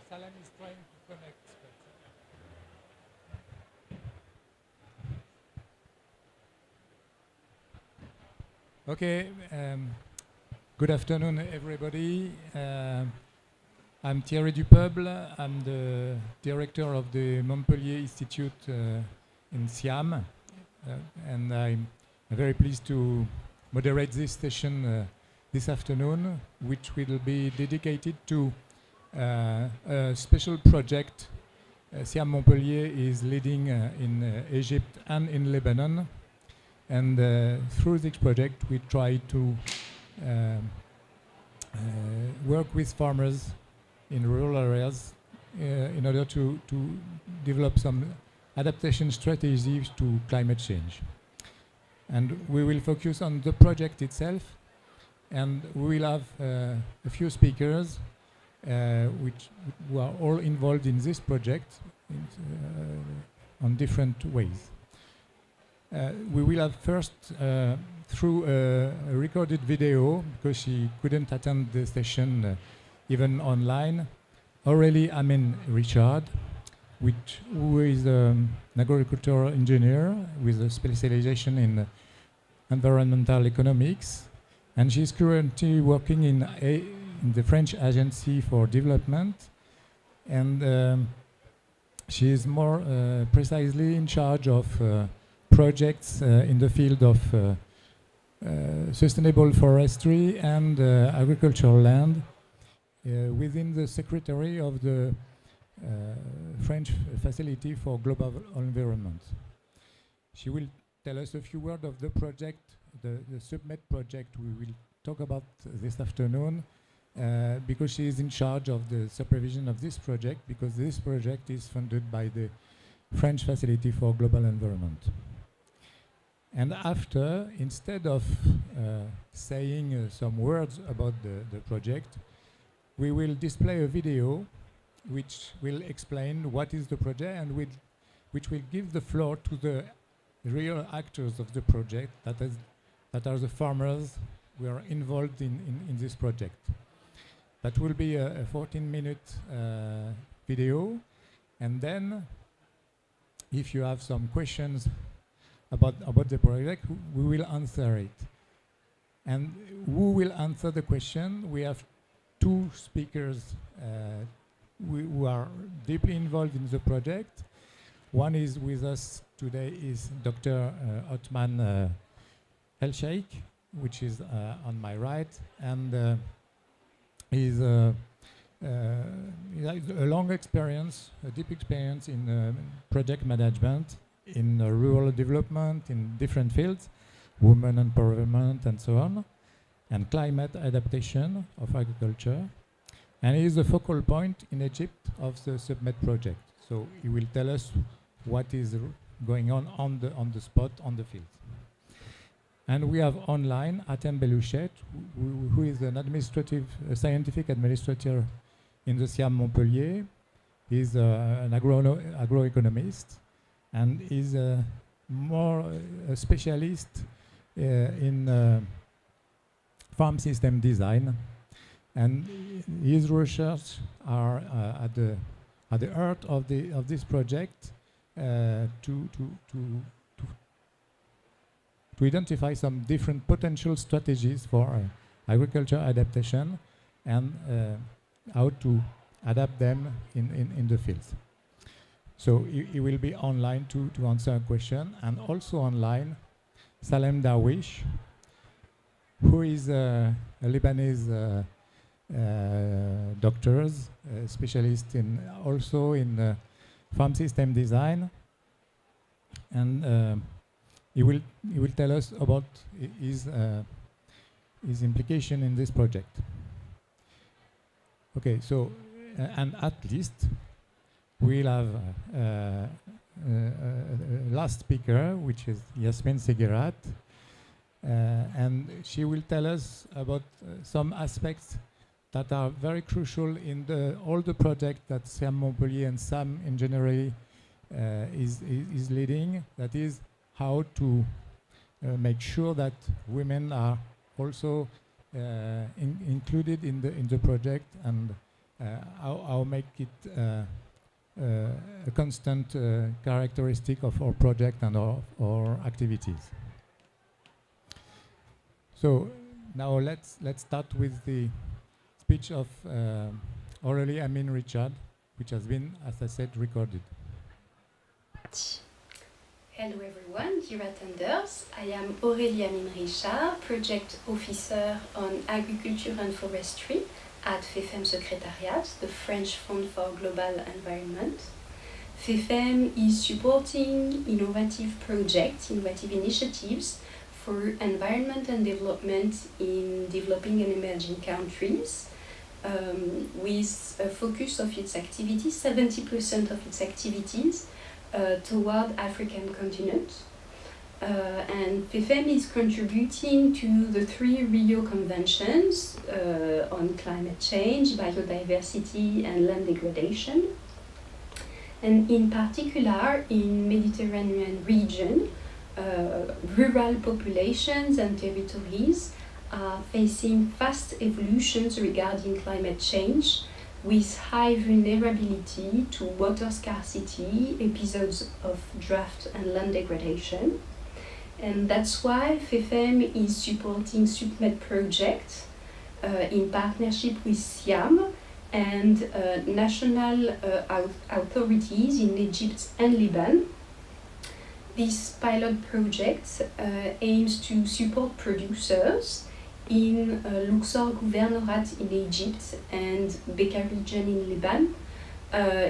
Salam is trying to connect. Okay. Good afternoon, everybody. I'm Thierry Dupeuble. I'm the director of the Montpellier Institute in Siam, and I'm very pleased to moderate this session this afternoon, which will be dedicated to a special project Siam Montpellier is leading in Egypt and in Lebanon. And through this project, we try to work with farmers in rural areas in order to develop some adaptation strategies to climate change. And we will focus on the project itself, and we will have a few speakers who are all involved in this project on different ways. We will have first, through a recorded video, because she couldn't attend the session even online, Aurélie Richard, who is an agricultural engineer with a specialization in environmental economics, and she's currently working in the French Agency for Development, and she is more precisely in charge of projects in the field of sustainable forestry and agricultural land within the Secretary of the French Facility for Global Environment. She will tell us a few words of the project, the SupMed project we will talk about this afternoon, because she is in charge of the supervision of this project, because this project is funded by the French Facility for Global Environment. And after, instead of saying some words about the project, we will display a video which will explain what is the project and which will give the floor to the real actors of the project, that are the farmers who are involved in this project. That will be a 14-minute video, and then if you have some questions about the project, we will answer it. And who will answer the question? We have two speakers who are deeply involved in the project. One is with us today is Dr. Othman El Sheikh, which is on my right, and he has a long experience, a deep experience in project management, in rural development, in different fields, women empowerment and so on, and climate adaptation of agriculture. And he is the focal point in Egypt of the SupMed project. So he will tell us what is going on the spot, on the field. And we have online Atem Belouchet, who is an scientific administrator in the Siam Montpellier. He's an agroeconomist, and is more a specialist in farm system design. And his research are at the heart of this project to identify some different potential strategies for agriculture adaptation and how to adapt them in the fields. So he will be online to answer a question, and also online Salem Darwish, who is a Lebanese doctor, specialist also in farm system design, and he will tell us about his implication in this project. Okay, so and at least we'll have last speaker, which is Yasmin Seguirat, and she will tell us about some aspects that are very crucial in all the projects that Siam Montpellier and SAM in general is leading. That is how to make sure that women are also included in the project, and how make it a constant characteristic of our project and our activities. So now let's start with the speech of Aurélie Amin Richard, which has been, as I said, recorded. Hello everyone, dear attenders. I am Aurélie Amin Richard, Project Officer on Agriculture and Forestry at FEFEM Secretariat, the French Fund for Global Environment. FEFEM is supporting innovative projects, innovative initiatives for environment and development in developing and emerging countries, with a focus of its activities, 70% of its activities, toward African continent. And FEFEM is contributing to the 3 Rio Conventions on climate change, biodiversity and land degradation. And in particular, in Mediterranean region, rural populations and territories are facing fast evolutions regarding climate change, with high vulnerability to water scarcity, episodes of drought and land degradation. And that's why FEFEM is supporting SupMed project in partnership with SIAM and national authorities in Egypt and Lebanon. This pilot project aims to support producers in Luxor Governorate in Egypt and Bekaa region in Lebanon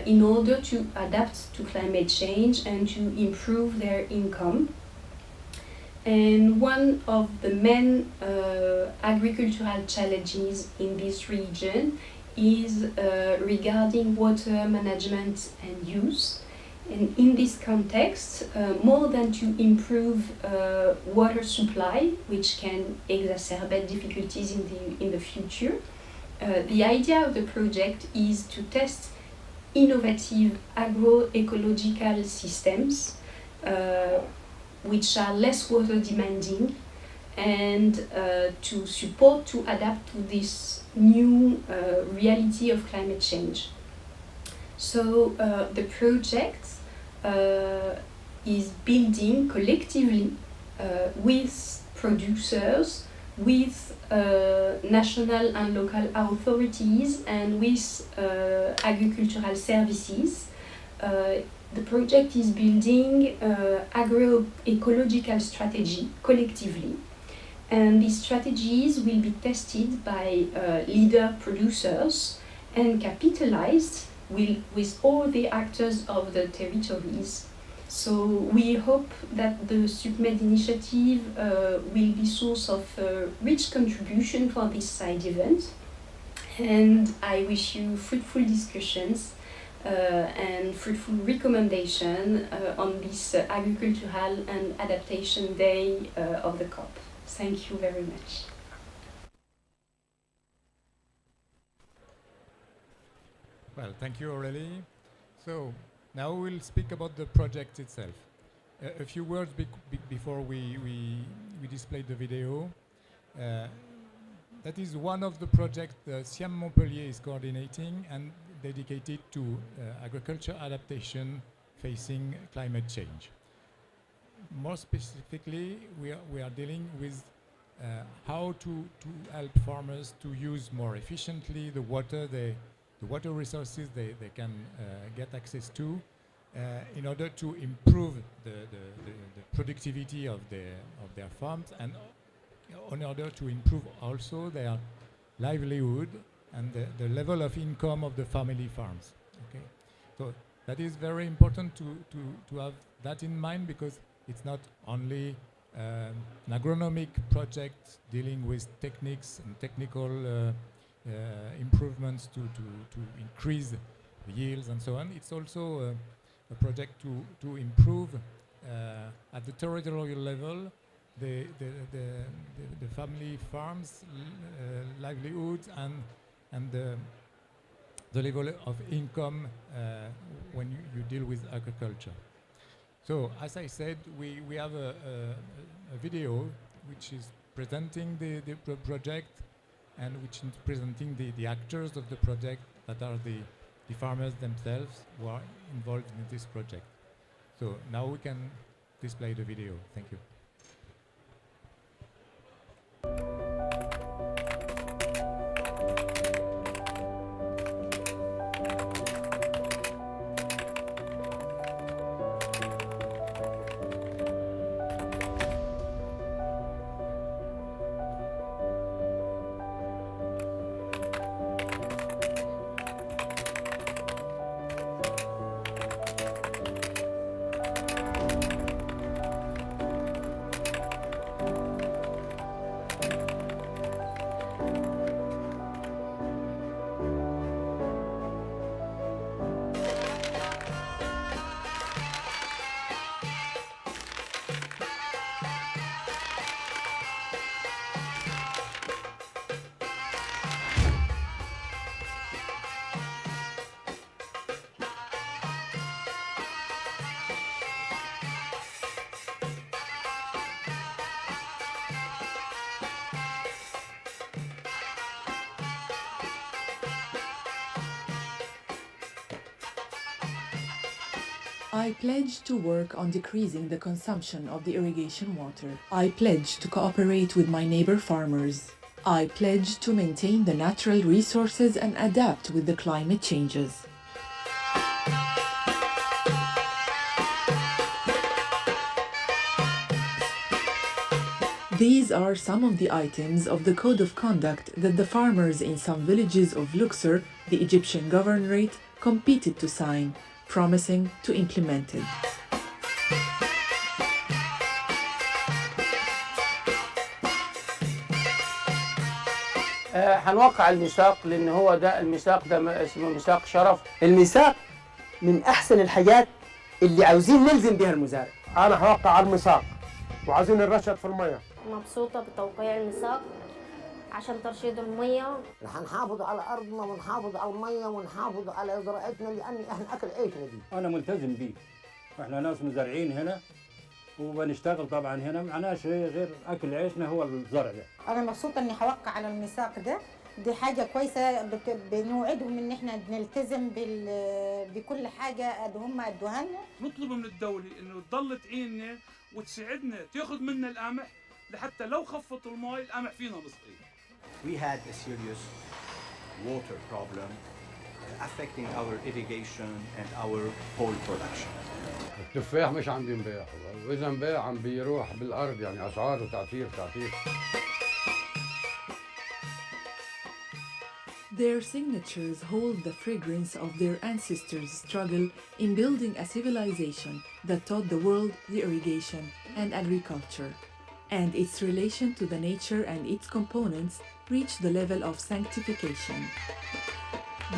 in order to adapt to climate change and to improve their income. And one of the main agricultural challenges in this region is regarding water management and use. And in this context, more than to improve water supply, which can exacerbate difficulties in the future, the idea of the project is to test innovative agroecological systems which are less water demanding, and to support to adapt to this new reality of climate change. So the project is building collectively with producers, with national and local authorities, and with agricultural services. The project is building agroecological strategy collectively, and these strategies will be tested by leader producers and capitalized with all the actors of the territories. So we hope that the SupMed initiative will be source of rich contribution for this side event, and I wish you fruitful discussions and fruitful recommendation on this agricultural and adaptation day of the COP. Thank you very much. Well, thank you, Aurélie. So now we'll speak about the project itself. A few words before we display the video. That is one of the projects SIAM Montpellier is coordinating and dedicated to agriculture adaptation facing climate change. More specifically, we are dealing with how to help farmers to use more efficiently the water resources they can get access to in order to improve the productivity of their farms, and in order to improve also their livelihood and the level of income of the family farms. Okay, so that is very important to have that in mind, because it's not only an agronomic project dealing with techniques and technical improvements to increase the yields and so on. It's also a project to improve at the territorial level the family farms livelihoods and the level of income when you deal with agriculture. So as I said, we have a video which is presenting the project and which is presenting the actors of the project that are the farmers themselves who are involved in this project. So now we can display the video. Thank you. I pledge to work on decreasing the consumption of the irrigation water. I pledge to cooperate with my neighbor farmers. I pledge to maintain the natural resources and adapt with the climate changes. These are some of the items of the code of conduct that the farmers in some villages of Luxor, the Egyptian governorate, competed to sign, promising to implement it. هنوقع الميثاق لأن هو ده الميثاق ده اسمه ميثاق شرف. الميثاق من أحسن الحاجات اللي عاوزين نلزم بها المزارع. أنا هوقع على الميثاق وعاوزين الرشد في المية. مبسوطة بتوقيع الميثاق عشان ترشيد المية. رح نحافظ على أرضنا ونحافظ على المية ونحافظ على زراعتنا لأن إحنا أكل عيشنا دي. أنا ملتزم بيه. إحنا ناس مزارعين هنا وبنشتغل طبعا هنا معناش غير أكل عيشنا هو الزرع ده. أنا مبسوطة إني هوقع على الميثاق ده. دي حاجة كويسة بنوعدهم إن إحنا نلتزم بكل حاجة هم أدوها لنا. نطلب من الدولة إنه تضل تعيننا وتساعدنا تاخذ منا القمح لحتى لو خفت الماء القمح فينا نسقيه. We had a serious water problem affecting our irrigation and our whole production. التفاح مش عم بينباع، وإذا انباع عم بيروح بالأرض، يعني أسعاره تعتير. Their signatures hold the fragrance of their ancestors' struggle in building a civilization that taught the world the irrigation and agriculture, and its relation to the nature and its components reached the level of sanctification.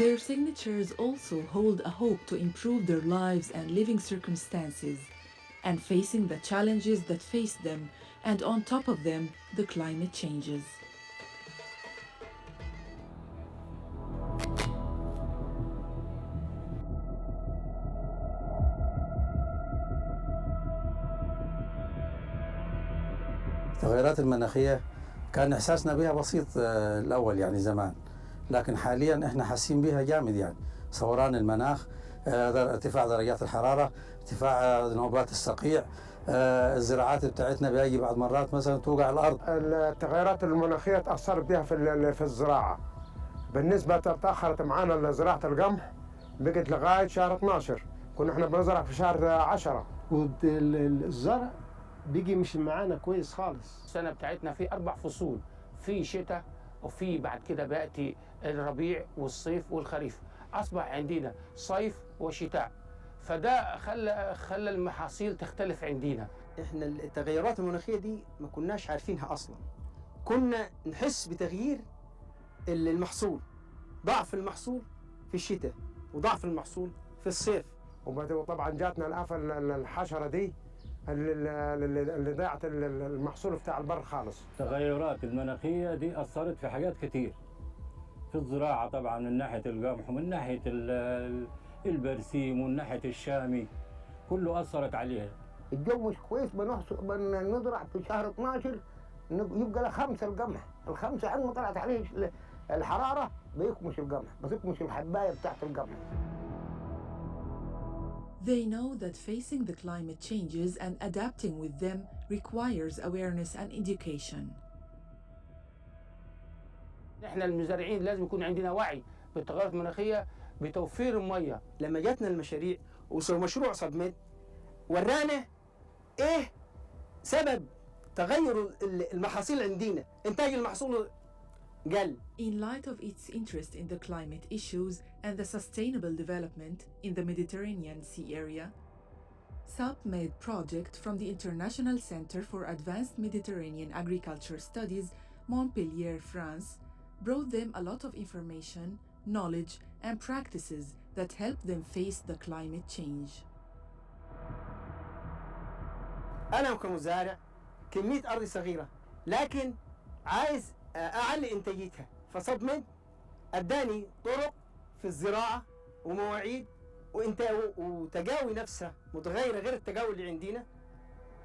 Their signatures also hold a hope to improve their lives and living circumstances, and facing the challenges that face them, and on top of them, the climate changes. التغيرات المناخية كان إحساسنا بها بسيط الأول يعني زمان، لكن حاليا إحنا حاسين بها جامد، يعني صوران المناخ، ارتفاع درجات الحرارة، ارتفاع نوبات الصقيع، الزراعات بتاعتنا بيجي بعض مرات مثلا توقع الأرض. التغيرات المناخية تأثرت بها في الزراعة. بالنسبة تأخرت معانا زراعة القمح، بقت لغاية شهر 12، كنا احنا بنزرع في شهر 10. والزرع بيجي مش معانا كويس خالص. السنة بتاعتنا في 4 فصول، في شتاء وفي بعد كده بيأتي الربيع والصيف والخريف. أصبح عندنا صيف وشتاء، فده خلى المحاصيل تختلف عندنا. احنا التغيرات المناخية دي ما كناش عارفينها أصلا، كنا نحس بتغيير المحصول، ضعف المحصول في الشتاء وضعف المحصول في الصيف. وطبعا جاتنا الآفة الحشرة دي اللي ضاعت المحصول بتاع البر خالص. التغيرات المناخية دي أثرت في حاجات كتير في الزراعة طبعا، من ناحية القمح ومن ناحية البرسيم ومن ناحية الشامي، كله أثرت عليها. الجو مش كويس، بنزرع في شهر 12 يبقى له 5 القمح، ال5 عندما طلعت عليه الحرارة بيكمش القمح، بتكمش الحباية بتاعت القمح. They know that facing the climate changes and adapting with them requires awareness and education. احنا المزارعين لازم يكون عندنا وعي بالتغيرات المناخيه بتوفير الميه. لما جاتنا المشاريع وسوى مشروع سبميد ورانا ايه سبب تغير المحاصيل عندنا، انتاج المحصول قل. In light of its interest in the climate issues and the sustainable development in the Mediterranean Sea area, SupMed project from the International Center for Advanced Mediterranean Agriculture Studies, Montpellier, France, brought them a lot of information, knowledge, and practices that help them face the climate change. أنا كمزارع كمية أرض صغيرة لكن عايز أعلي إنتاجيتها، فسبمد أداني طرق في الزراعة ومواعيد وتجاوي نفسها متغيرة غير التجاوي اللي عندنا،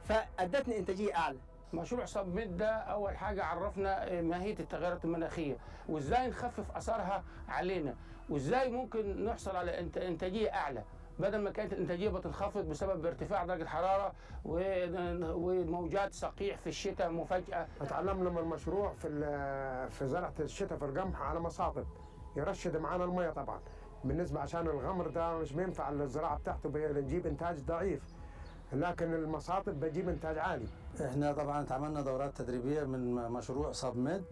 فأدتني إنتاجية أعلى. مشروع سبميد ده أول حاجة عرفنا ماهية التغيرات المناخية وإزاي نخفف أثرها علينا وإزاي ممكن نحصل على إنتاجية أعلى بدل ما كانت الإنتاجية بتنخفض بسبب ارتفاع درجة الحرارة وموجات صقيع في الشتاء مفاجأة. اتعلمنا من المشروع في زرعة الشتاء في القمح على مصاطب يرشد معانا المية طبعا، بالنسبة عشان الغمر ده مش بينفع الزراعة بتاعته بنجيب إنتاج ضعيف، لكن المصاطب بتجيب إنتاج عالي. احنا طبعا عملنا دورات تدريبية من مشروع سبميد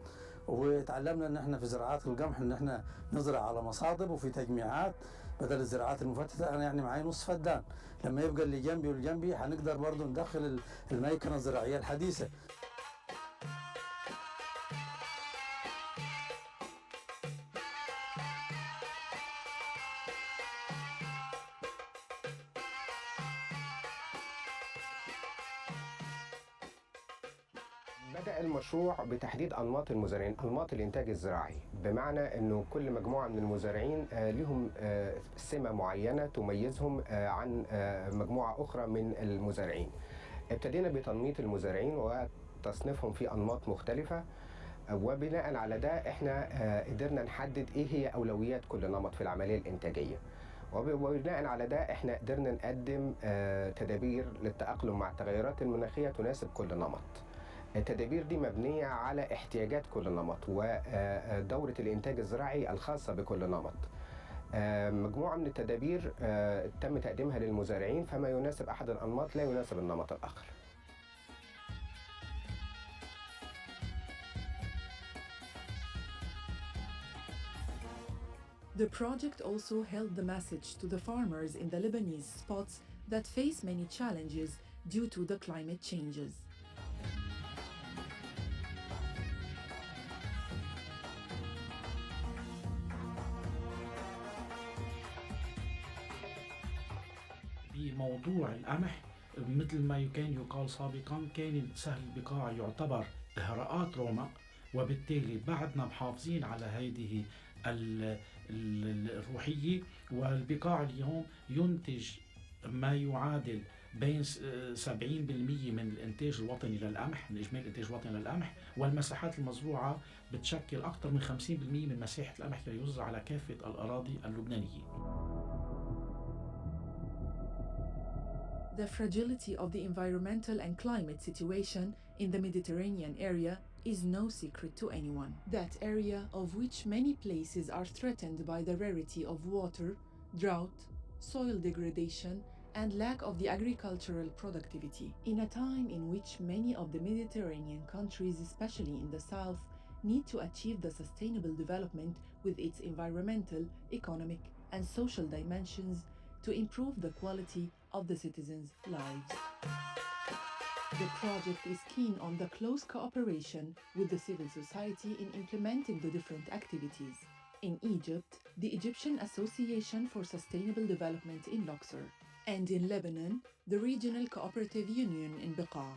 وتعلمنا ان احنا في زراعات القمح ان احنا نزرع على مصاطب وفي تجميعات بدل الزراعات المفتتة. انا يعني معي نص فدان، لما يبقى اللي جنبي واللي جنبي هنقدر برضه ندخل الميكنة الزراعية الحديثة. بدأ المشروع بتحديد أنماط المزارعين، أنماط الإنتاج الزراعي، بمعنى أنه كل مجموعة من المزارعين لهم سمة معينة تميزهم عن مجموعة أخرى من المزارعين. ابتدينا بتنميط المزارعين وتصنيفهم في أنماط مختلفة، وبناء على ده احنا قدرنا نحدد ايه هي أولويات كل نمط في العملية الإنتاجية، وبناء على ده احنا قدرنا نقدم تدابير للتأقلم مع التغيرات المناخية تناسب كل نمط. التدابير دي مبنية على احتياجات كل نمط ودورة الإنتاج الزراعي الخاصة بكل نمط. مجموعة من التدابير تم تقديمها للمزارعين، فما يناسب أحد الأنماط لا يناسب النمط الآخر. The project also held the message to the farmers in the Lebanese spots that face many challenges due to the climate changes. بموضوع القمح مثل ما كان يقال سابقا، كان سهل البقاع يعتبر إهراءات روما، وبالتالي بعدنا محافظين على هذه الروحية، والبقاع اليوم ينتج ما يعادل بين 70% من الإنتاج الوطني للقمح، من إجمالي الإنتاج الوطني للقمح، والمساحات المزروعة بتشكل أكثر من 50% من مساحة القمح اللي يزرع على كافة الأراضي اللبنانية. The fragility of the environmental and climate situation in the Mediterranean area is no secret to anyone. That area of which many places are threatened by the rarity of water, drought, soil degradation, and lack of the agricultural productivity. In a time in which many of the Mediterranean countries, especially in the south, need to achieve the sustainable development with its environmental, economic, and social dimensions to improve the quality of the citizens' lives. The project is keen on the close cooperation with the civil society in implementing the different activities. In Egypt, the Egyptian Association for Sustainable Development in Luxor, and in Lebanon, the Regional Cooperative Union in Bekaa.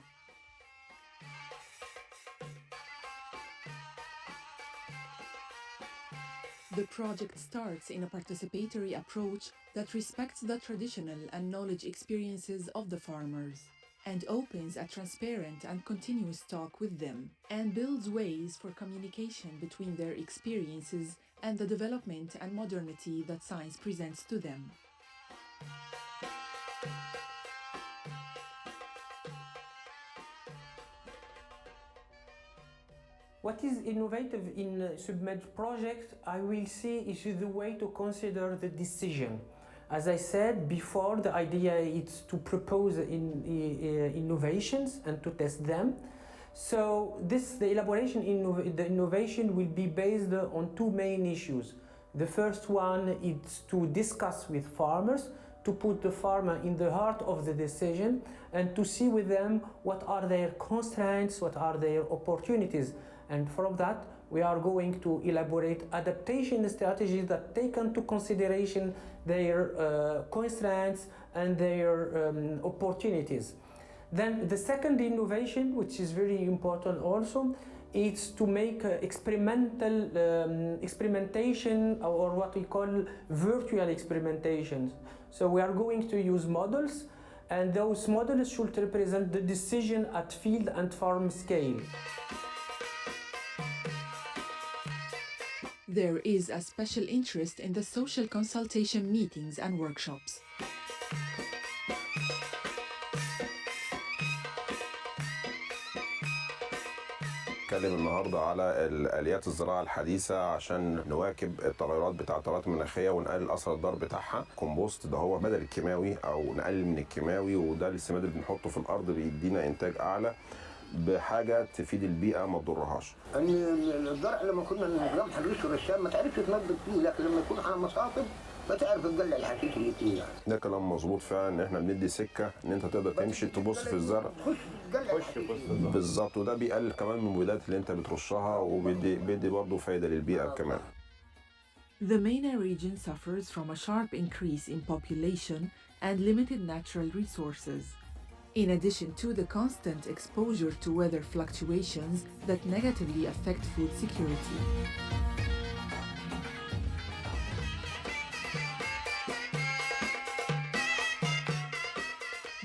The project starts in a participatory approach that respects the traditional and knowledge experiences of the farmers. and opens a transparent and continuous talk with them, and builds ways for communication between their experiences and the development and modernity that science presents to them. What is innovative in SupMed project, I will say, is the way to consider the decision. As I said before, the idea is to propose innovations and to test them. So the elaboration the innovation will be based on two main issues. The first one is to discuss with farmers, to put the farmer in the heart of the decision and to see with them what are their constraints, what are their opportunities. And from that, we are going to elaborate adaptation strategies that take into consideration their constraints and their opportunities. Then the second innovation, which is very important also, is to make experimentation, or what we call virtual experimentations. So we are going to use models, and those models should represent the decision at field and farm scale. There is a special interest in the social consultation meetings and workshops. نتكلم النهارده على الآليات الزراعة الحديثة عشان نواكب التغيرات بتاعة التغيرات المناخية ونقلل أثر الضرر بتاعها. كومبوست ده هو بدل الكيماوي أو نقلل من الكيماوي، وده السماد اللي بنحطه في الأرض بيدينا إنتاج أعلى بحاجة تفيد البيئة ما تضرهاش. الزرع لما كنا نظام حريش ورشام ما تعرفش تنظف فيه، لكن لما يكون على مصاطب فتعرف تقلع الحشيش اللي فيه يعني. ده كلام مظبوط فعلا، ان احنا بندي سكه ان انت تقدر تمشي تبص في الزرع بالظبط، وده بيقلل كمان من المبيدات اللي انت بترشها وبيدي برضه فايده للبيئه كمان. The MENA region suffers from a sharp increase in population and limited natural resources, in addition to the constant exposure to weather fluctuations that negatively affect food security.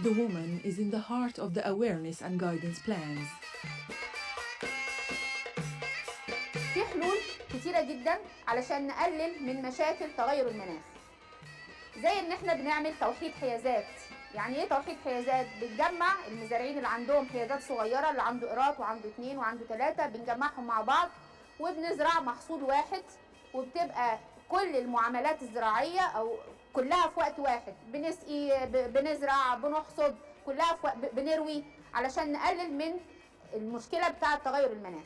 The woman is in the heart of the awareness and guidance plans. في حلول كتيرة جدا علشان نقلل من مشاكل تغير المناخ، زي ان احنا بنعمل توحيد حيازات. يعني ايه توحيد حيازات؟ بنجمع المزارعين اللي عندهم حيازات صغيرة، اللي عنده قراط وعنده 2 وعنده 3، بنجمعهم مع بعض وبنزرع محصول واحد، وبتبقى كل المعاملات الزراعية او كلها في وقت واحد، بنسقي، بنزرع، بنحصد، كلها في وقت، بنروي، علشان نقلل من المشكلة بتاعة تغير المناخ.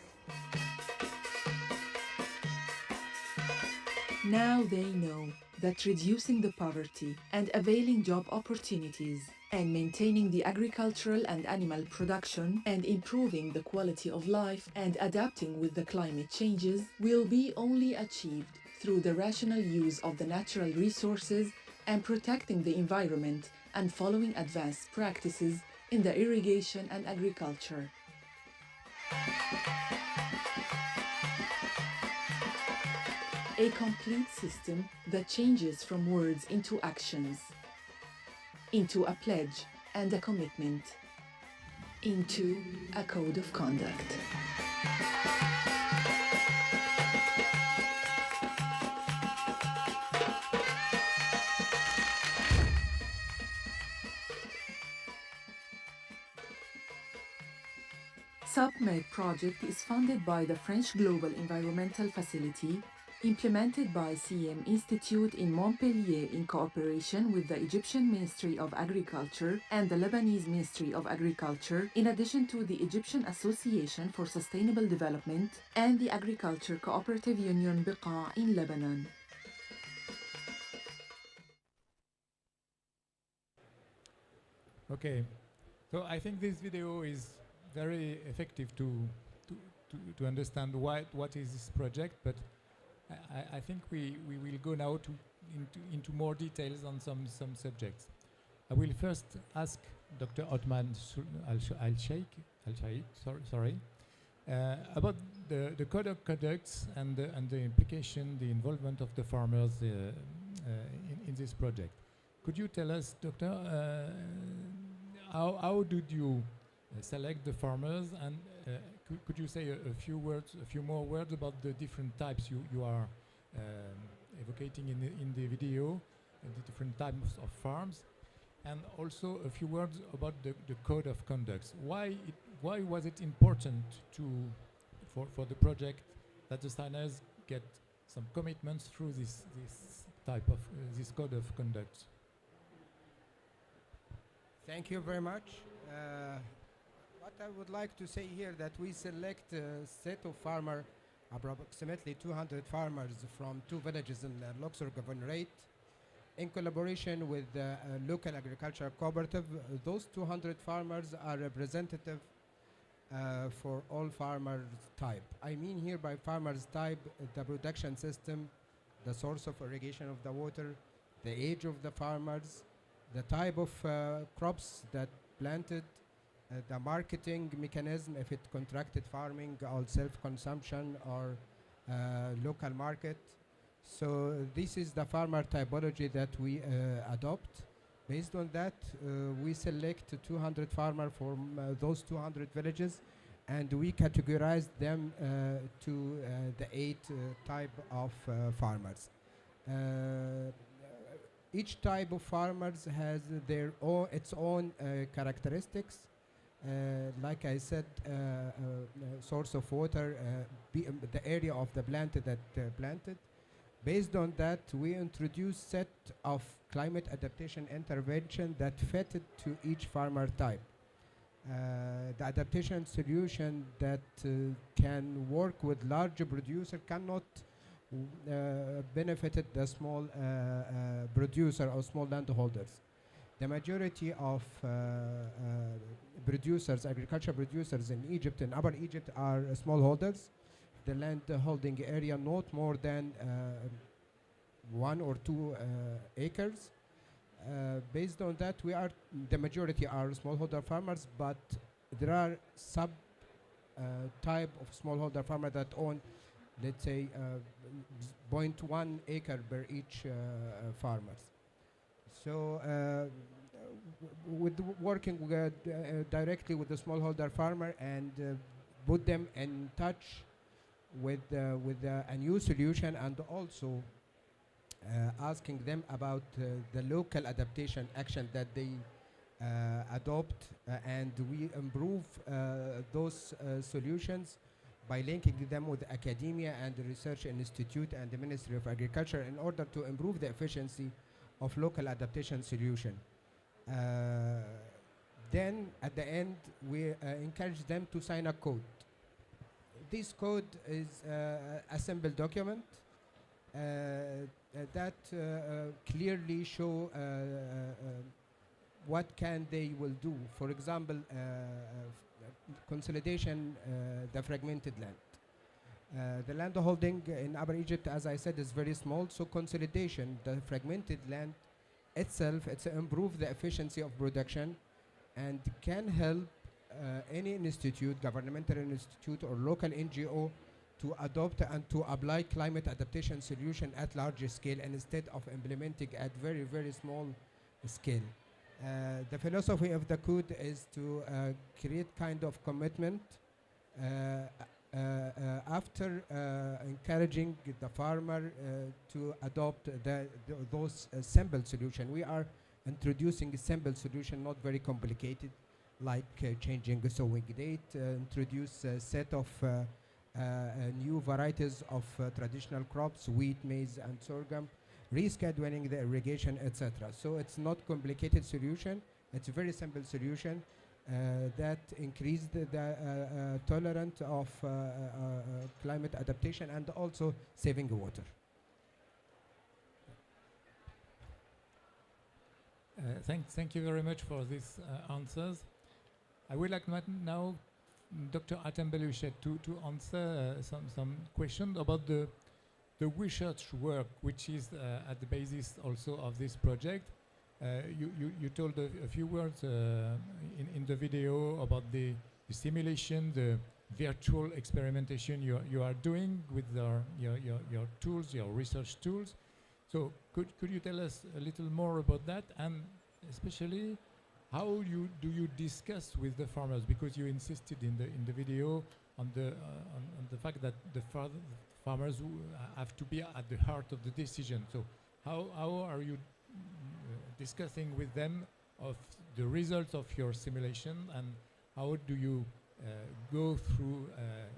Now they know that reducing the poverty and availing job opportunities and maintaining the agricultural and animal production and improving the quality of life and adapting with the climate changes will be only achieved through the rational use of the natural resources and protecting the environment and following advanced practices in the irrigation and agriculture. A complete system that changes from words into actions, into a pledge and a commitment, into a code of conduct. SupMed project is funded by the French Global Environmental Facility, implemented by CM Institute in Montpellier in cooperation with the Egyptian Ministry of Agriculture and the Lebanese Ministry of Agriculture, in addition to the Egyptian Association for Sustainable Development and the Agriculture Cooperative Union Biqa in Lebanon. Okay, so I think this video is very effective to understand what is this project, but I think we will go now into more details on some subjects. I will first ask Dr. Othman Al-Sheikh, about the code of conducts and the implication, the involvement of the farmers in this project. Could you tell us, Doctor, how did you select the farmers, and could you say a few more words about the different types you are evocating in the video, the different types of farms, and also a few words about the code of conduct. Why was it important for the project that the signers get some commitments through this type of this code of conduct? Thank you very much. What I would like to say here that we select a set of farmers, approximately 200 farmers from 2 villages in Luxor Governorate, in collaboration with the local agricultural cooperative. Those 200 farmers are representative for all farmers type. I mean here by farmers type, the production system, the source of irrigation of the water, the age of the farmers, the type of crops that planted, the marketing mechanism, if it's contracted farming or self-consumption or local market. So this is the farmer typology that we adopt. Based on that, we select 200 farmers from those 200 villages, and we categorize them to the 8 type of farmers. Each type of farmers has its own characteristics. Like I said, source of water, the area of the plant that planted. Based on that, we introduced set of climate adaptation intervention that fitted to each farmer type. The adaptation solution that can work with larger producer cannot benefit the small producer or small landholders. The majority of producers, agricultural producers in Egypt and Upper Egypt are smallholders. The land holding area not more than 1 or 2 acres. Based on that, the majority are smallholder farmers, but there are sub type of smallholder farmer that own, let's say, 0.1 acre per each farmers. So working directly with the smallholder farmer and put them in touch with a new solution, and also asking them about the local adaptation action that they adopt, and we improve those solutions by linking them with academia and the research institute and the Ministry of Agriculture in order to improve the efficiency of local adaptation solution. Then at the end, we encourage them to sign a code. This code is a simple document that clearly show what they will do. For example, consolidation, the fragmented land. The land holding in Upper Egypt, as I said, is very small, so consolidation, the fragmented land itself, it's improve the efficiency of production and can help any institute, governmental institute or local NGO to adopt and to apply climate adaptation solution at larger scale instead of implementing at very, very small scale. The philosophy of the code is to create kind of commitment after encouraging the farmer to adopt those simple solutions. We are introducing a simple solution, not very complicated, like changing the sowing date, introduce a set of new varieties of traditional crops, wheat, maize, and sorghum, rescheduling the irrigation, etc. So it's not complicated solution. It's a very simple solution that increase the tolerance of climate adaptation and also saving water. Thank you very much for these answers. I would like now Dr. Atembelushet to answer some questions about the research work, which is at the basis also of this project. You told a few words in the video about the simulation, the virtual experimentation you are doing with your tools, your research tools. So could you tell us a little more about that, and especially how do you discuss with the farmers, because you insisted in the video on the fact that the farmers have to be at the heart of the decision. So how are you discussing with them of the results of your simulation, and how do you go through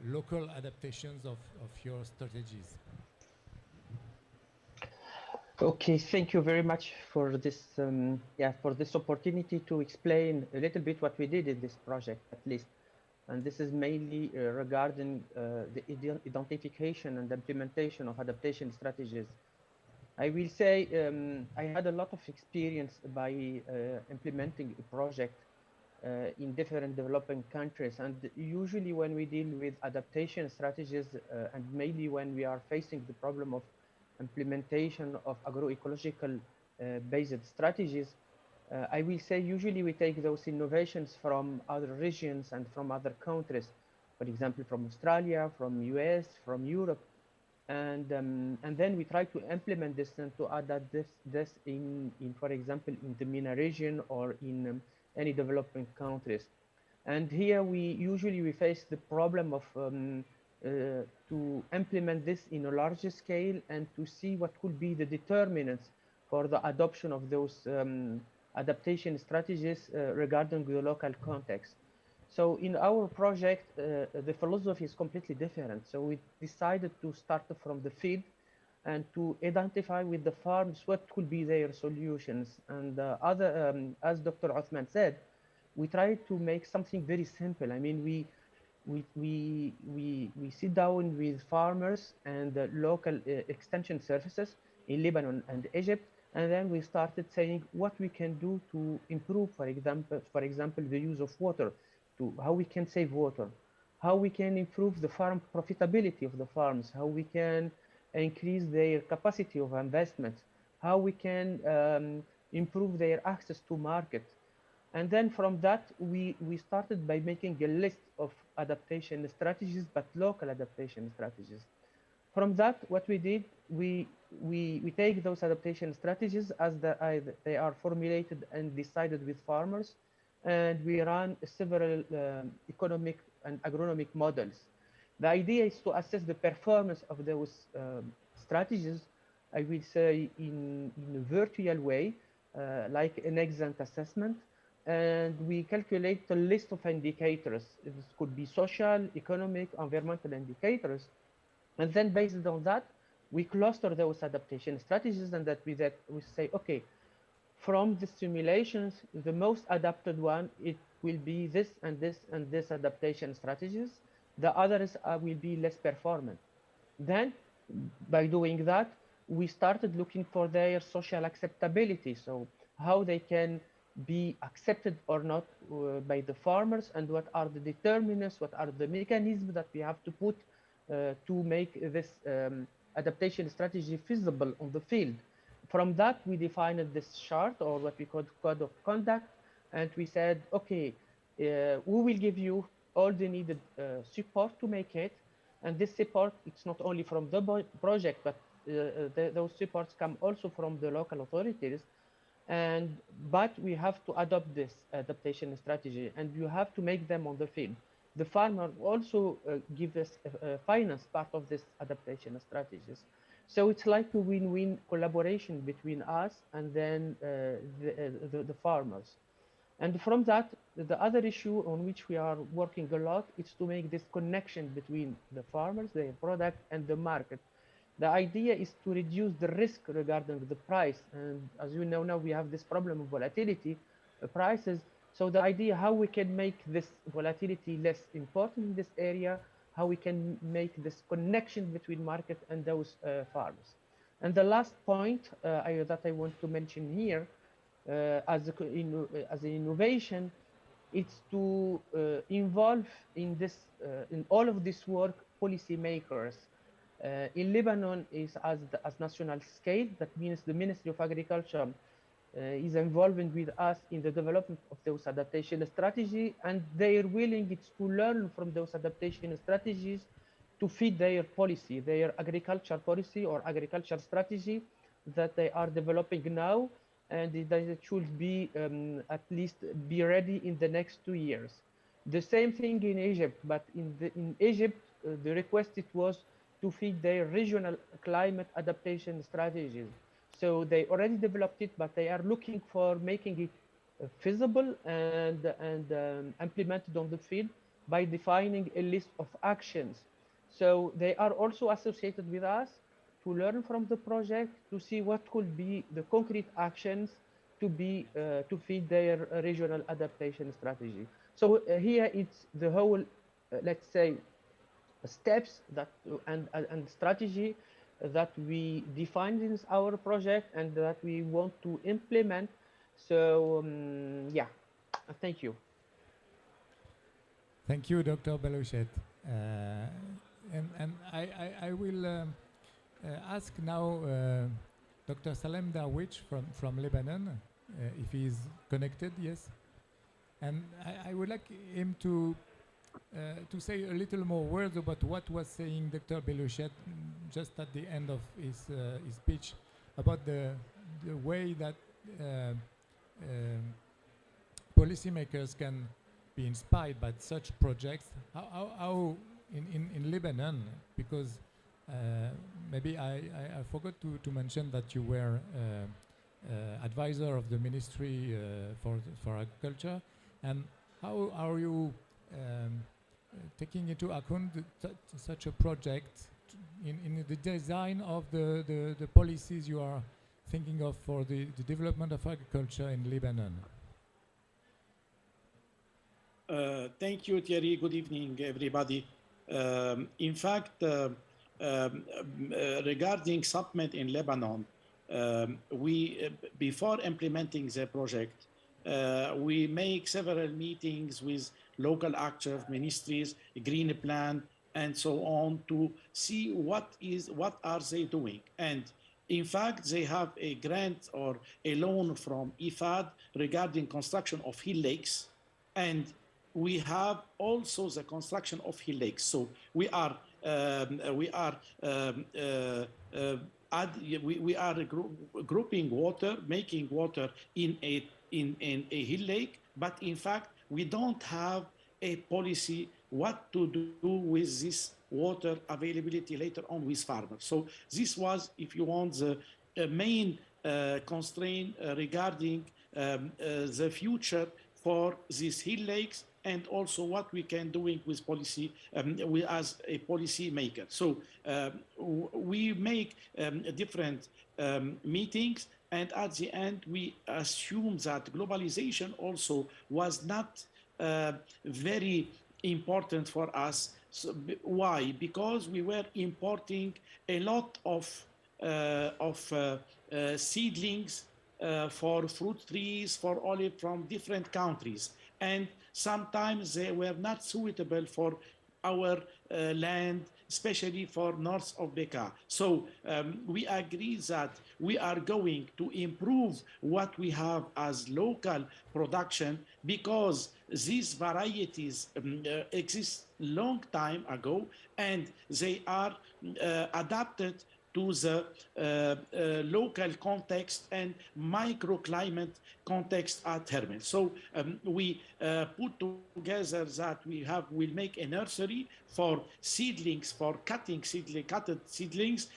local adaptations of your strategies? Okay, thank you very much for this for this opportunity to explain a little bit what we did in this project, at least. And this is mainly regarding the identification and implementation of adaptation strategies. I will say I had a lot of experience by implementing a project in different developing countries, and usually when we deal with adaptation strategies and mainly when we are facing the problem of implementation of agroecological based strategies, I will say usually we take those innovations from other regions and from other countries, for example, from Australia, from US, from Europe, and then we try to implement this and to adapt this in for example, in the MENA region or in any developing countries. And here we usually face the problem of to implement this in a larger scale and to see what could be the determinants for the adoption of those adaptation strategies regarding the local context. So in our project, the philosophy is completely different. So we decided to start from the field and to identify with the farms what could be their solutions. And as Dr. Othman said, we try to make something very simple. I mean, we sit down with farmers and local extension services in Lebanon and Egypt, and then we started saying what we can do to improve, for example, the use of water, to how we can save water, how we can improve the farm profitability of the farms, how we can increase their capacity of investment, how we can improve their access to market. And then from that, we started by making a list of adaptation strategies, but local adaptation strategies. From that, what we did, we take those adaptation strategies as they are formulated and decided with farmers, and we run several economic and agronomic models. The idea is to assess the performance of those strategies, I will say, in a virtual way, like an ex-ante assessment, and we calculate a list of indicators. This could be social, economic, environmental indicators, and then based on that, we cluster those adaptation strategies, and that we say, okay, from the simulations, the most adapted one, it will be this and this and this adaptation strategies. The others will be less performant. Then, by doing that, we started looking for their social acceptability. So how they can be accepted or not by the farmers, and what are the determinants, what are the mechanisms that we have to put to make this adaptation strategy feasible on the field. From that, we defined this chart, or what we call code of conduct, and we said, okay, we will give you all the needed support to make it. And this support, it's not only from the project, but those supports come also from the local authorities. But we have to adopt this adaptation strategy, and you have to make them on the field. The farmer also gives us finance part of this adaptation strategies. So it's like a win-win collaboration between us and then the farmers. And from that, the other issue on which we are working a lot is to make this connection between the farmers, their product, and the market. The idea is to reduce the risk regarding the price. And as you know now, we have this problem of volatility prices. So the idea how we can make this volatility less important in this area, how we can make this connection between market and those farmers. And the last point that I want to mention here as an innovation, it's to involve in this in all of this work policymakers. In Lebanon is as national scale. That means the Ministry of Agriculture is involving with us in the development of those adaptation strategy, and they are willing to learn from those adaptation strategies to feed their policy, their agriculture policy or agriculture strategy that they are developing now. and it should be at least be ready in the next 2 years. The same thing in Egypt, but in Egypt, the request it was to feed their regional climate adaptation strategies. So they already developed it, but they are looking for making it feasible and implemented on the field by defining a list of actions. So they are also associated with us to learn from the project to see what could be the concrete actions to be to feed their regional adaptation strategy. So here it's the whole, let's say, steps that and strategy that we defined in our project and that we want to implement. So yeah, thank you. Thank you, Dr. Belouchet. And I will ask now Dr. Salem Darwich from Lebanon, if he's connected, yes. And I would like him to say a little more words about what was saying Dr. Belouchet just at the end of his speech about the way that policymakers can be inspired by such projects. How in Lebanon, because maybe I forgot to mention that you were advisor of the Ministry for Agriculture, and how are you taking into account such a project in the design of the policies you are thinking of for the development of agriculture in Lebanon? Thank you, Thierry. Good evening, everybody. In fact, regarding SupMed in Lebanon, we before implementing the project, we make several meetings with local actors, ministries, green plan, and so on to see what are they doing. And in fact, they have a grant or a loan from IFAD regarding construction of hill lakes, and we have also the construction of hill lakes. So we are grouping water, making water in a hill lake, but in fact we don't have a policy what to do with this water availability later on with farmers. So this was, if you want, the main constraint regarding the future for these hill lakes, and also what we can doing with policy as a policy maker. So we make different meetings, and at the end we assume that globalization also was not very important for us. So, why? Because we were importing a lot of seedlings for fruit trees, for olive from different countries, and sometimes they were not suitable for our land, especially for north of Bekaa. So we agree that we are going to improve what we have as local production, because these varieties exist long time ago, and they are adapted to the local context and microclimate context at Hermel. So we put together that we'll make a nursery for seedlings, for cutted seedlings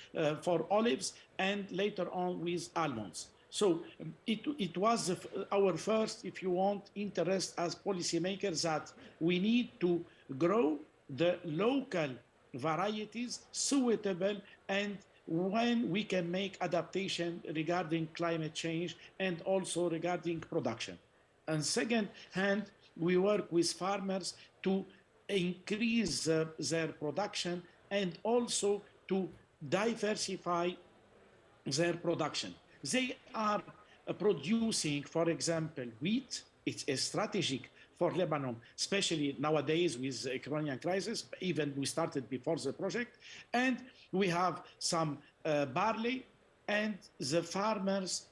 for olives, and later on with almonds. So it was our first, if you want, interest as policymakers that we need to grow the local varieties suitable, and when we can make adaptation regarding climate change and also regarding production. And second hand, we work with farmers to increase their production and also to diversify their production. They are producing, for example, wheat. It's a strategic for Lebanon, especially nowadays with the Ukrainian crisis. Even we started before the project, and we have some barley, and the farmers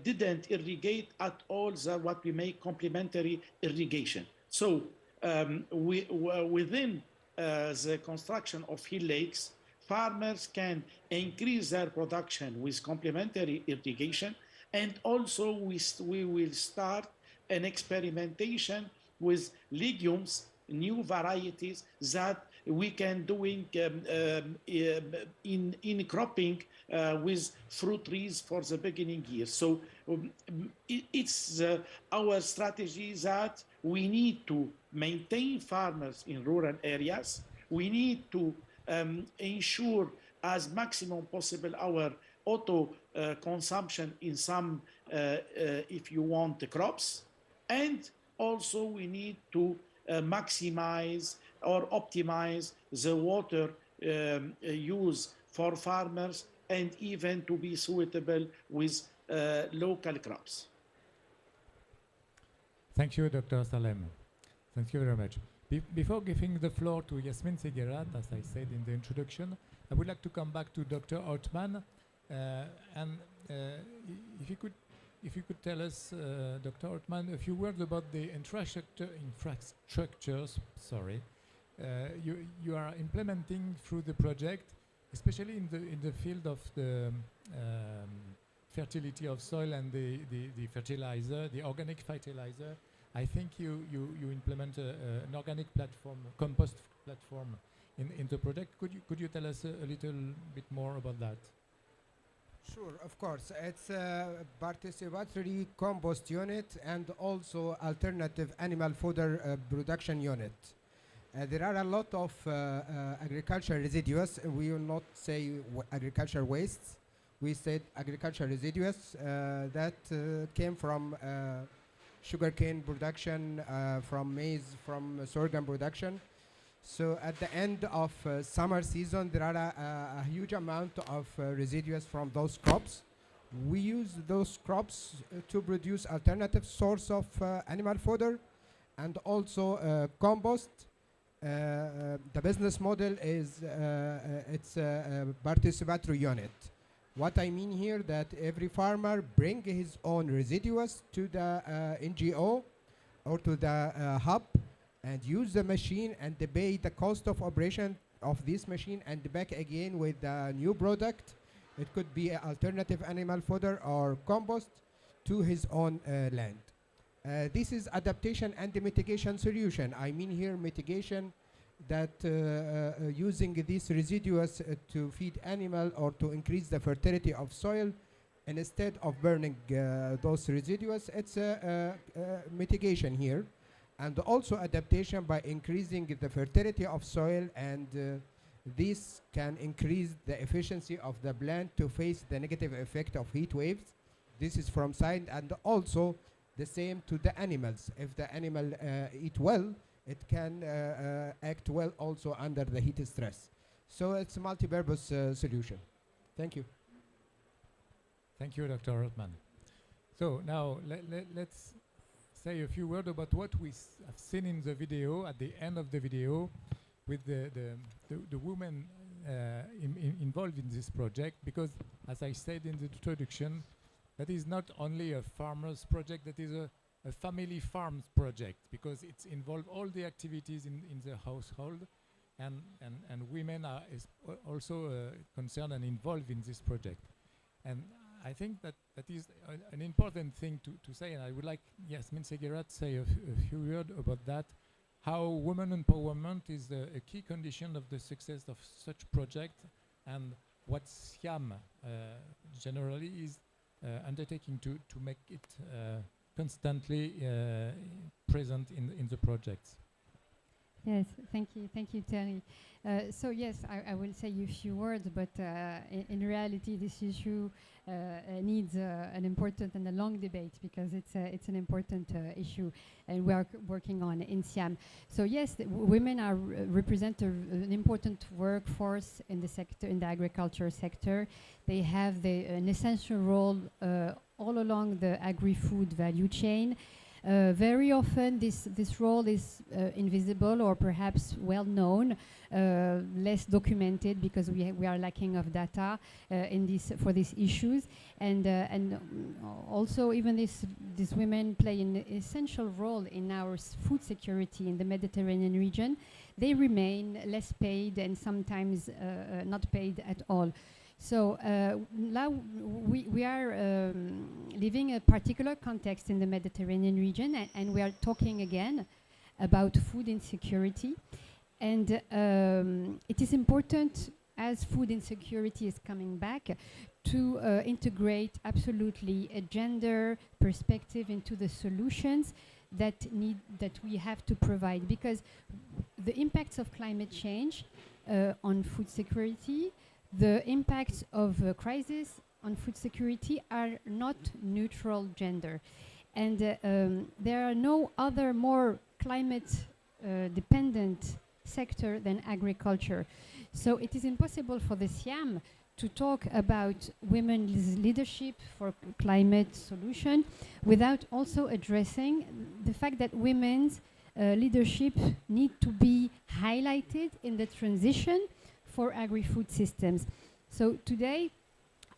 didn't irrigate at all what we make complementary irrigation. So within the construction of hill lakes, farmers can increase their production with complementary irrigation, And also we will start an experimentation with legumes, new varieties that we can doing in cropping with fruit trees for the beginning year. So it's our strategy that we need to maintain farmers in rural areas. We need to ensure as maximum possible our auto consumption in some, if you want, the crops. And also we need to maximize or optimize the water use for farmers, and even to be suitable with local crops. Thank you, Dr. Salem. Thank you very much. Before giving the floor to Yasmin Seguerat, as I said in the introduction, I would like to come back to Dr. Ortman, and if you could tell us, Dr. Ortman, a few words about the infrastructures. Sorry, you are implementing through the project, especially in the field of the fertility of soil and the fertilizer, the organic fertilizer. I think you implement an organic platform, compost platform in the project. Could you tell us a little bit more about that? Sure, of course. It's a participatory compost unit and also alternative animal fodder production unit. There are a lot of agricultural residues. We will not say agricultural wastes. We said agricultural residues that came from sugarcane production, from maize, from sorghum production. So at the end of summer season, there are a huge amount of residues from those crops. We use those crops to produce alternative source of animal fodder and also compost. The business model is it's a participatory unit. What I mean here that every farmer bring his own residues to the NGO or to the hub and use the machine and pay the cost of operation of this machine and back again with the new product. It could be an alternative animal fodder or compost to his own land. This is adaptation and the mitigation solution. I mean here mitigation that using these residues to feed animal or to increase the fertility of soil, and instead of burning those residues, it's a mitigation here. And also adaptation by increasing the fertility of soil, and this can increase the efficiency of the plant to face the negative effect of heat waves. This is from side, and also the same to the animals. If the animal eat well, it can act well also under the heat stress. So it's a multi-purpose solution. Thank you. Thank you, Dr. Rotman. So now let's say a few words about what we have seen in the video, at the end of the video, with the women involved in this project, because as I said in the introduction, that is not only a farmer's project, that is a family farms project, because it's involved all the activities in the household, and women are also concerned and involved in this project. And I think that is an important thing to say, and I would like Yasmin Seguerat to say a few words about that, how women empowerment is a key condition of the success of such project, and what SIAM generally is undertaking to make it constantly present in the projects. Yes, thank you, Terry. So yes, I will say a few words, but in reality, this issue needs an important and a long debate, because it's an important issue, and we are working on in SIAM. So yes, women are represent an important workforce in the sector, in the agriculture sector. They have an essential role all along the agri-food value chain. Very often this role is invisible, or perhaps well known, less documented, because we are lacking of data for these issues, and also even these women play an essential role in our food security in the Mediterranean region. They remain less paid, and sometimes not paid at all. So now we are living a particular context in the Mediterranean region, and we are talking again about food insecurity. And it is important, as food insecurity is coming back, to integrate absolutely a gender perspective into the solutions that we have to provide, because the impacts of climate change on food security, the impacts of crisis on food security are not neutral gender, and there are no other more climate dependent sector than agriculture. So it is impossible for the SIAM to talk about women's leadership for climate solution without also addressing the fact that women's leadership need to be highlighted in the transition for agri-food systems. So today,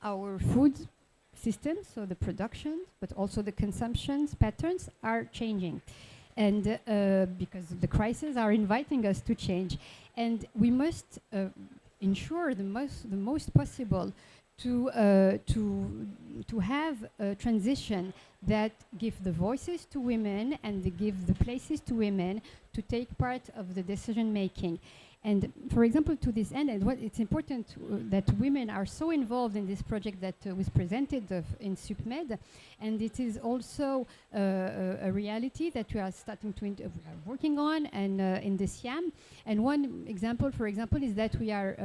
our food systems, so the production, but also the consumption patterns are changing. And because the crises are inviting us to change. And we must ensure the most possible to have a transition that give the voices to women and give the places to women to take part of the decision making. And for example, to this end, and what it's important that women are so involved in this project that was presented in SupMed, and it is also a reality that we are starting to we are working on, and in the SIAM. And one example, for example, is that we are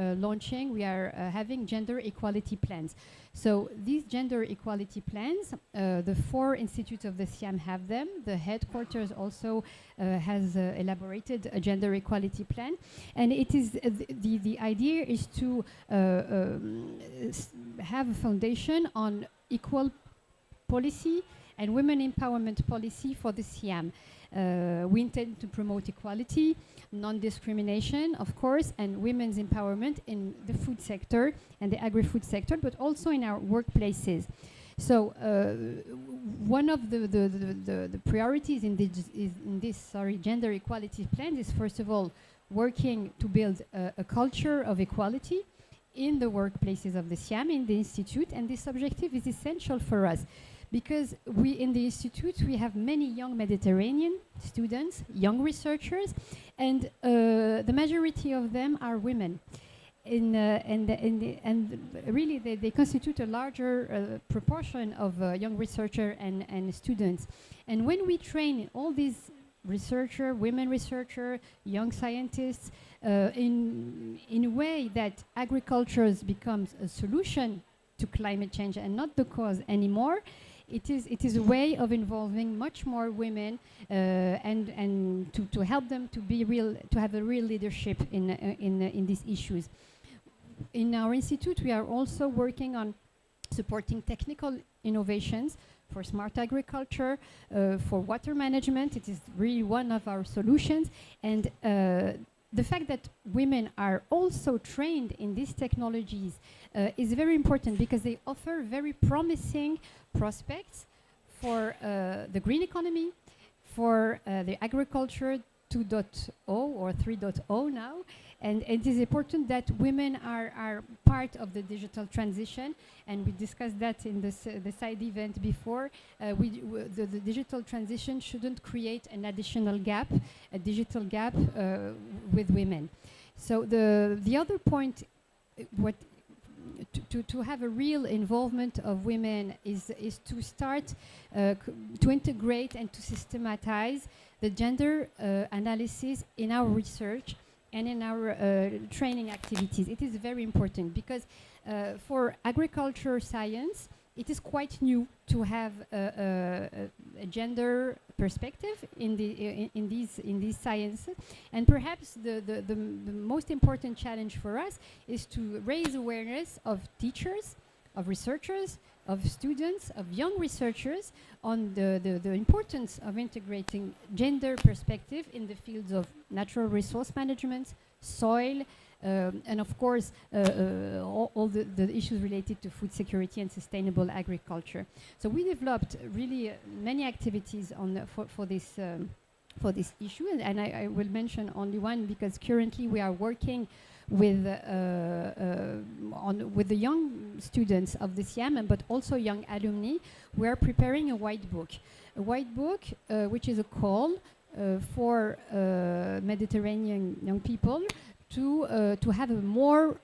having gender equality plans. So these gender equality plans, the 4 institutes of the SIAM have them. The headquarters also has elaborated a gender equality plan, and it is the idea is to have a foundation on equal policy and women empowerment policy for the SIAM. We intend to promote equality, non-discrimination, of course, and women's empowerment in the food sector and the agri-food sector, but also in our workplaces. So one of the priorities in this gender equality plan is, first of all, working to build a culture of equality in the workplaces of the SIAM, in the Institute, and this objective is essential for us. Because in the Institute, we have many young Mediterranean students, young researchers, and the majority of them are women. And really, they constitute a larger proportion of young researchers and students. And when we train all these women researchers, young scientists, in a way that agriculture becomes a solution to climate change and not the cause anymore, it is a way of involving much more women and to help them to have a real leadership in these issues. In our institute, we are also working on supporting technical innovations for smart agriculture, for water management. It is really one of our solutions, and the fact that women are also trained in these technologies is very important, because they offer very promising prospects for the green economy, for the agriculture 2.0 or 3.0 now. And it is important that women are part of the digital transition, and we discussed that in the side event before. The digital transition shouldn't create an additional gap, a digital gap with women. So the other point, to have a real involvement of women is to start to integrate and to systematize the gender analysis in our research and in our training activities. It is very important, because for agriculture science, it is quite new to have a gender perspective in these sciences, and perhaps the most important challenge for us is to raise awareness of teachers, of researchers, of students, of young researchers on the importance of integrating gender perspective in the fields of natural resource management, soil, and of course all the issues related to food security and sustainable agriculture. So we developed really many activities for this issue, and I will mention only one, because currently we are working with with the young students of the SIAM, but also young alumni. We are preparing a white book, which is a call for Mediterranean young people to have a more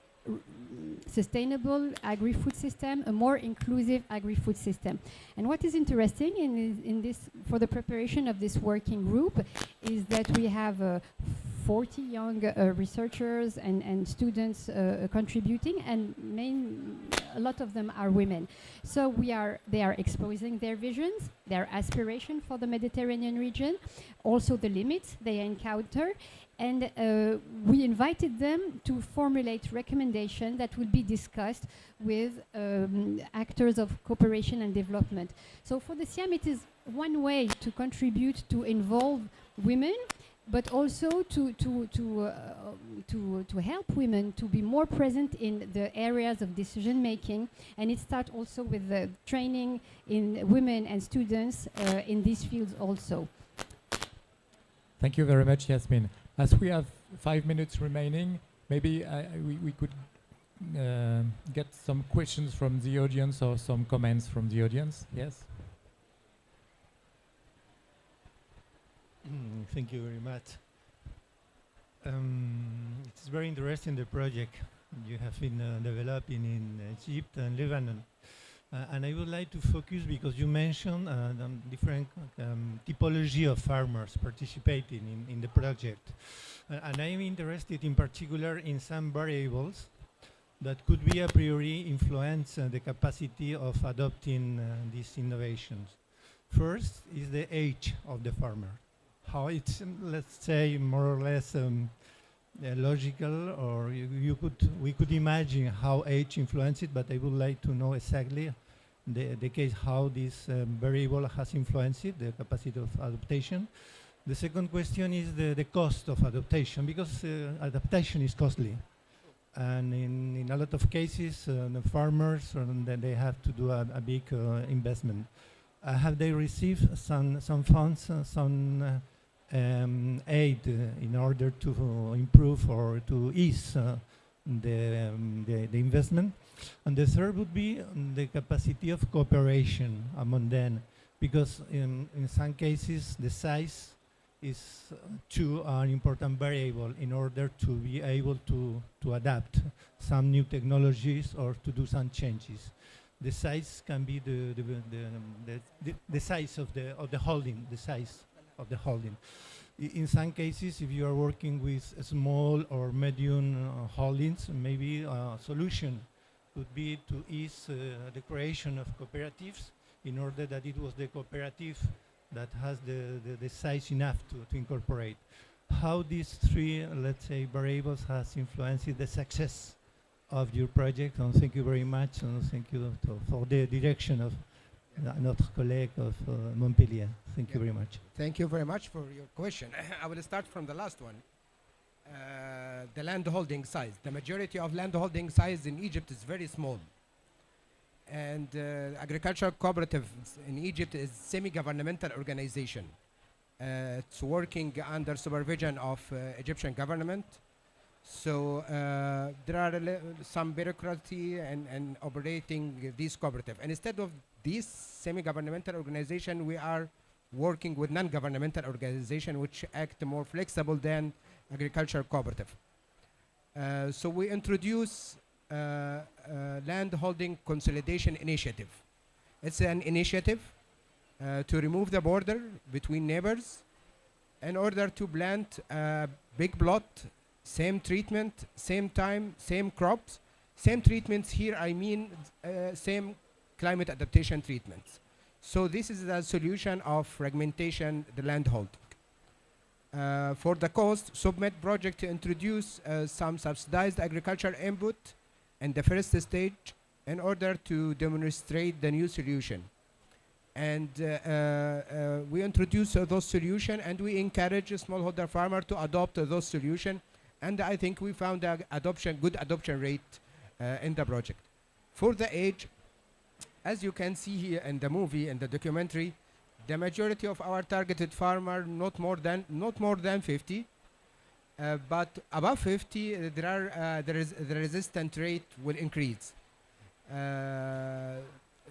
sustainable agri-food system, a more inclusive agri-food system. And what is interesting in this, for the preparation of this working group, is that we have 40 young researchers and students contributing, and a lot of them are women. So they are exposing their visions, their aspiration for the Mediterranean region, also the limits they encounter. And we invited them to formulate recommendations that will be discussed with actors of cooperation and development. So for the SIAM, it is one way to contribute to involve women, but also to help women to be more present in the areas of decision making. And it starts also with the training in women and students in these fields also. Thank you very much, Yasmin. As we have 5 minutes remaining, maybe we could get some questions from the audience or some comments from the audience. Yes? Thank you very much. It's very interesting, the project you have been developing in Egypt and Lebanon. And I would like to focus, because you mentioned different typology of farmers participating in the project. And I am interested in particular in some variables that could be a priori influence the capacity of adopting these innovations. First is the age of the farmer. How it's, let's say, more or less logical, or we could imagine how age influences it, but I would like to know exactly the case how this variable has influenced it, the capacity of adaptation. The second question is the cost of adaptation, because adaptation is costly, and in a lot of cases the farmers they have to do a big investment. Have they received some funds, some aid in order to improve or to ease the investment? And the third would be the capacity of cooperation among them, because in some cases the size is too an important variable in order to be able to adapt some new technologies or to do some changes. The size can be the size of the holding, the size of the holding. In some cases, if you are working with small or medium holdings, maybe a solution could be to ease the creation of cooperatives, in order that it was the cooperative that has the size enough to incorporate. How these three, let's say, variables has influenced the success of your project, and thank you very much, and thank you for the direction of notre collègue of Montpellier. Thank you very much. Thank you very much for your question. I will start from the last one. The land holding size. The majority of land holding size in Egypt is very small. And agricultural cooperative in Egypt is semi-governmental organization. It's working under supervision of Egyptian government. So there are some bureaucracy and operating these cooperative. And instead of this semi-governmental organization, we are working with non-governmental organization which act more flexible than agricultural cooperative. So we introduce land holding consolidation initiative. It's an initiative to remove the border between neighbors in order to plant a big plot, same treatment, same time, same crops. Same treatments here, I mean same climate adaptation treatments. So this is the solution of fragmentation, the land holding. For the cost, SupMed project to introduce some subsidized agricultural input in the first stage in order to demonstrate the new solution. And we introduce those solutions, and we encourage a smallholder farmer to adopt those solutions. And I think we found a good adoption rate in the project. For the age, as you can see here in the movie and the documentary, the majority of our targeted farmer not more than 50. but above 50, the resistant rate will increase.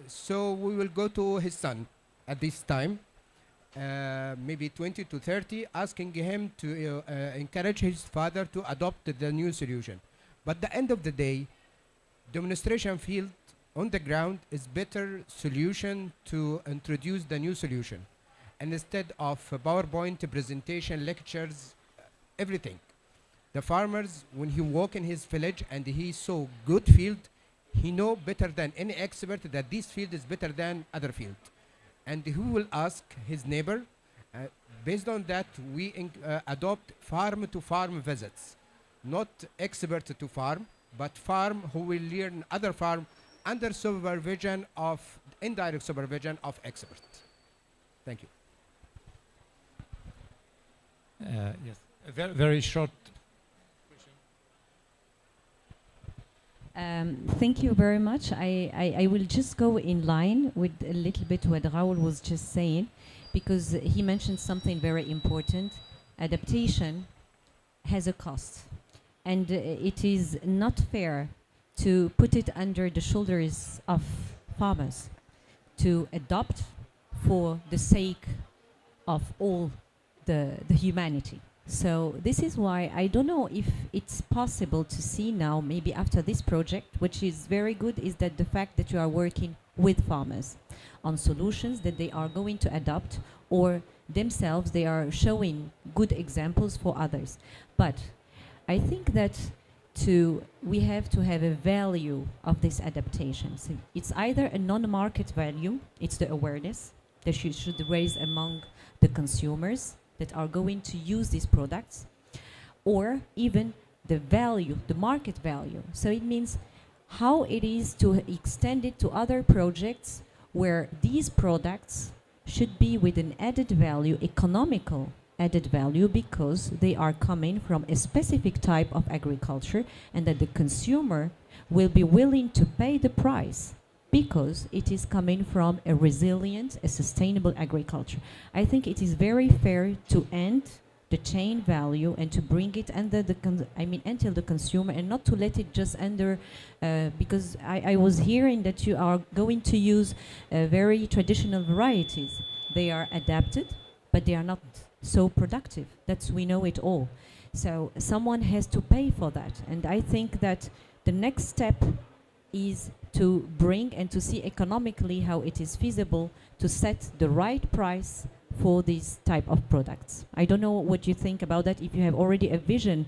So we will go to his son at this time, maybe 20 to 30, asking him to encourage his father to adopt the new solution. But at the end of the day, demonstration field on the ground is better solution to introduce the new solution. And instead of PowerPoint presentation, lectures, everything. The farmers, when he walk in his village and he saw good field, he know better than any expert that this field is better than other field. And he will ask his neighbor. Based on that, we adopt farm-to-farm visits. Not expert to farm, but farm who will learn other farm under supervision of, indirect supervision of experts. Thank you. Yes, a very short. Thank you very much. I will just go in line with a little bit what Raoul was just saying, because he mentioned something very important. Adaptation has a cost, and it is not fair to put it under the shoulders of farmers to adopt for the sake of all the humanity. So this is why I don't know if it's possible to see now, maybe after this project, which is very good, is that the fact that you are working with farmers on solutions that they are going to adopt, or themselves they are showing good examples for others. But I think that we have to have a value of this adaptation. So it's either a non-market value, it's the awareness that you should raise among the consumers that are going to use these products, or even the value, the market value. So it means how it is to extend it to other projects where these products should be with an added value, economical added value, because they are coming from a specific type of agriculture, and that the consumer will be willing to pay the price because it is coming from a resilient, a sustainable agriculture. I think it is very fair to end the chain value and to bring it under the, until the consumer, and not to let it just under, because I was hearing that you are going to use very traditional varieties. They are adapted, but they are not so productive. We know it all. So someone has to pay for that. And I think that the next step is to bring and to see economically how it is feasible to set the right price for these type of products. I don't know what you think about that, if you have already a vision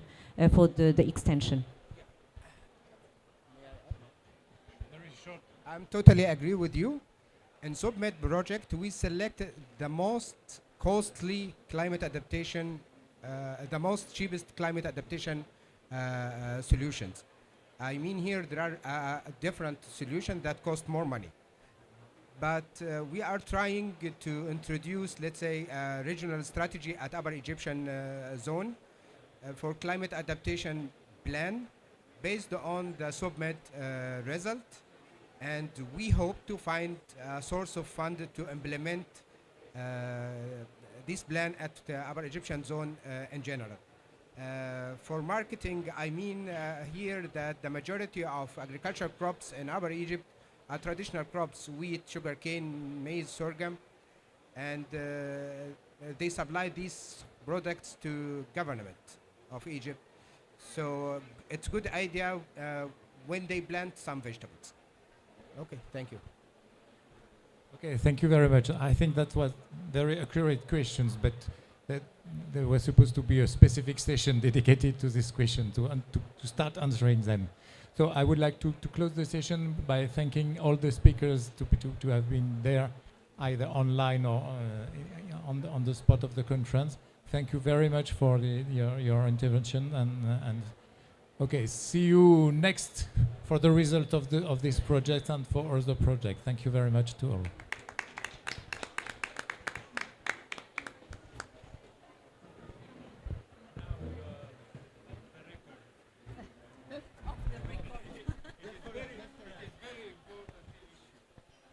for the extension. I'm totally agree with you. In SupMed project, we selected the most costly climate adaptation, the most cheapest climate adaptation solutions. I mean, here there are different solutions that cost more money. But we are trying to introduce, let's say, a regional strategy at Upper Egyptian zone for climate adaptation plan based on the SupMed result. And we hope to find a source of fund to implement this plan at the Upper Egyptian zone in general. For marketing, I mean here that the majority of agricultural crops in Upper Egypt are traditional crops: wheat, sugarcane, maize, sorghum, and they supply these products to government of Egypt. So it's a good idea when they plant some vegetables. Okay, thank you. Okay, thank you very much. I think that was very accurate questions, but that there was supposed to be a specific session dedicated to this question to start answering them. So I would like to close the session by thanking all the speakers to have been there, either online or on the spot of the conference. Thank you very much for your intervention, and okay, see you next for the result of this project and for other projects. Thank you very much to all.